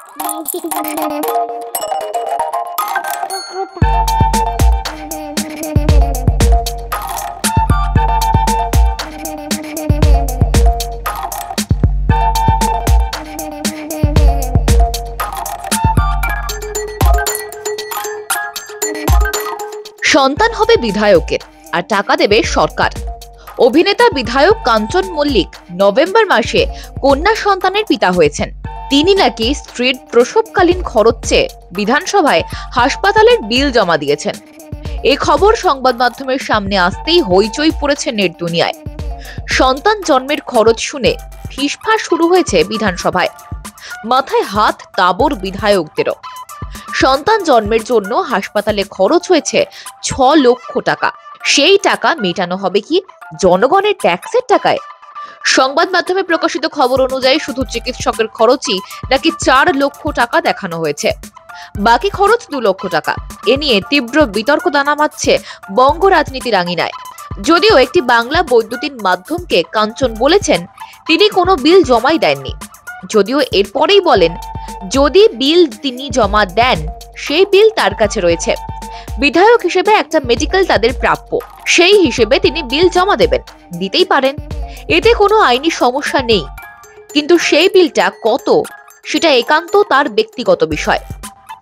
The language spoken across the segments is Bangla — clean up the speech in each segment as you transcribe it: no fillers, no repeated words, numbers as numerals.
সন্তান হবে বিধায়কের আর টাকা দেবে সরকার। অভিনেতা বিধায়ক কাঞ্চন মল্লিক নভেম্বর মাসে কন্যা সন্তানের পিতা হয়েছেন। তিনি নাকি স্ত্রীর প্রসবকালীন খরচ চেয়ে বিধানসভায় হাসপাতালের বিল জমা দিয়েছেন। এই খবর সংবাদ মাধ্যমের সামনে আসতেই হইচই পড়েছে নেট দুনিয়ায়। সন্তান জন্মের খরচ শুনে ফিসফাস শুরু হয়েছে বিধানসভায়। মাথায় হাত তাবর বিধায়কদেরও। সন্তান জন্মের জন্য হাসপাতালে খরচ হয়েছে 6 লক্ষ টাকা। সেই টাকা মেটানো হবে কি জনগণের ট্যাক্সের টাকায়? সংবাদ মাধ্যমে প্রকাশিত খবর অনুযায়ী শুধু চিকিৎসকের খরচই নাকি 4 লক্ষ টাকা দেখানো হয়েছে, বাকি খরচ 2 লক্ষ টাকা। এ নিয়ে তীব্র বিতর্ক দানা বাঁধছে বঙ্গ রাজনীতির আঙিনায়। যদিও একটি বাংলা বৈদ্যুতিন মাধ্যমকে কাঞ্চন বলেছেন তিনি কোনো বিল জমাই দেননি, যদিও এরপরেই বলেন যদি বিল তিনি জমা দেন সেই বিল তার কাছে রয়েছে। বিধায়ক হিসেবে একটা মেডিকেল তাদের প্রাপ্য, সেই হিসেবে তিনি বিল জমা দেবেন, দিতেই পারেন, এতে কোনো আইনি সমস্যা নেই। কিন্তু সেই বিলটা কত সেটা একান্ত তার ব্যক্তিগত বিষয়।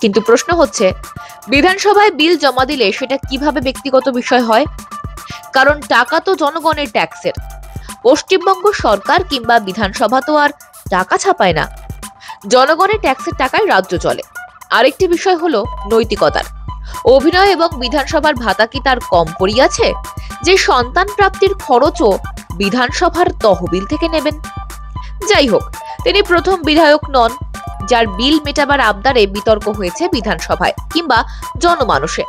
কিন্তু প্রশ্ন হচ্ছে বিধানসভায় বিল জমা দিলে সেটা কিভাবে ব্যক্তিগত বিষয় হয়? কারণ টাকা তো জনগণের ট্যাক্সের। পশ্চিমবঙ্গ সরকার কিংবা বিধানসভা তো আর টাকা ছাপায় না, জনগণের ট্যাক্সের টাকায় রাজ্য চলে। আরেকটি বিষয় হলো নৈতিকতার। অভিনয় এবং বিধানসভার ভাতা কি তার কম পড়িয়াছে যে সন্তান প্রাপ্তির খরচও বিধানসভার তহবিল থেকে নেবেন? যাই হোক, তিনি প্রথম বিধায়ক নন যার বিল মেটাবার আবদারে বিতর্ক হয়েছে বিধানসভায় কিংবা জনমানুষে।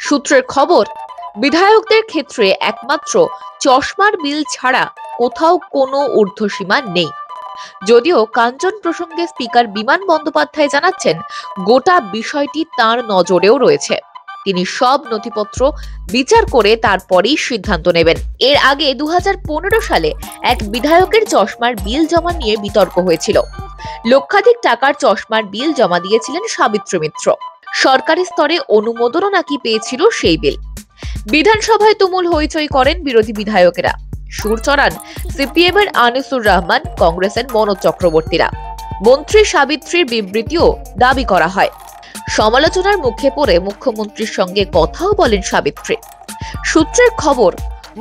সূত্রের খবর, বিধায়কদের ক্ষেত্রে একমাত্র চশমার বিল ছাড়া কোথাও কোনো ঊর্ধ্বসীমা নেই। যদিও কাঞ্চন প্রসঙ্গে স্পিকার বিমান বন্দ্যোপাধ্যায় জানাচ্ছেন গোটা বিষয়টি তার নজরেও রয়েছে। তিনি সব নথিপত্র বিচার করে তারপরেই সিদ্ধান্ত নেবেন। এর আগে 2015 সালে এক বিধায়কের চশমার বিল জমা নিয়ে বিতর্ক হয়েছিল। লক্ষাধিক টাকার চশমার বিল জমা দিয়েছিলেন সাবিত্রী মিত্র। সরকারি স্তরে অনুমোদনও নাকি পেয়েছিল সেই বিল। বিধানসভায় তুমুল হইচই করেন বিরোধী বিধায়কেরা। সুর চড়ান সিপিএম এর আনিসুর রহমান, কংগ্রেসের মনোজ চক্রবর্তীরা। মন্ত্রী সাবিত্রীর বিবৃতিও দাবি করা হয়। সমালোচনার মুখে পড়ে মুখ্যমন্ত্রীর সঙ্গে কথাও বলেন সাবিত্রী। সূত্রের খবর,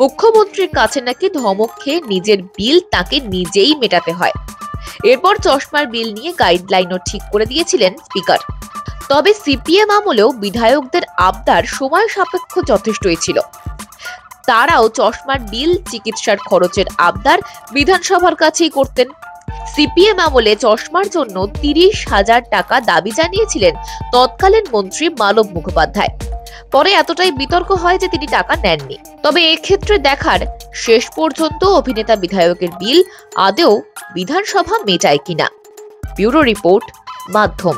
মুখ্যমন্ত্রীর কাছে নাকি ধমক খেয়ে নিজের বিল তাকে নিজেই মেটাতে হয়। এরপর চশমার বিল নিয়ে গাইডলাইনও ঠিক করে দিয়েছিলেন স্পিকার। তবে সিপিএম আমলেও বিধায়কদের আবদার সময় সাপেক্ষ যথেষ্টই ছিল। তারাও চশমার বিল, চিকিৎসার খরচের আবদার বিধানসভার কাছেই করতেন। সিপিএম আমলে চশমার জন্য 30,000 টাকা দাবি জানিয়েছিলেন তৎকালীন মন্ত্রী মালব মুখোপাধ্যায়। পরে এতটাই বিতর্ক হয় যে তিনি টাকা নেননি। তবে এক্ষেত্রে দেখার শেষ পর্যন্ত অভিনেতা বিধায়কের বিল আদৌ বিধানসভা মেটায় কিনা। ব্যুরো রিপোর্ট, মাধ্যম।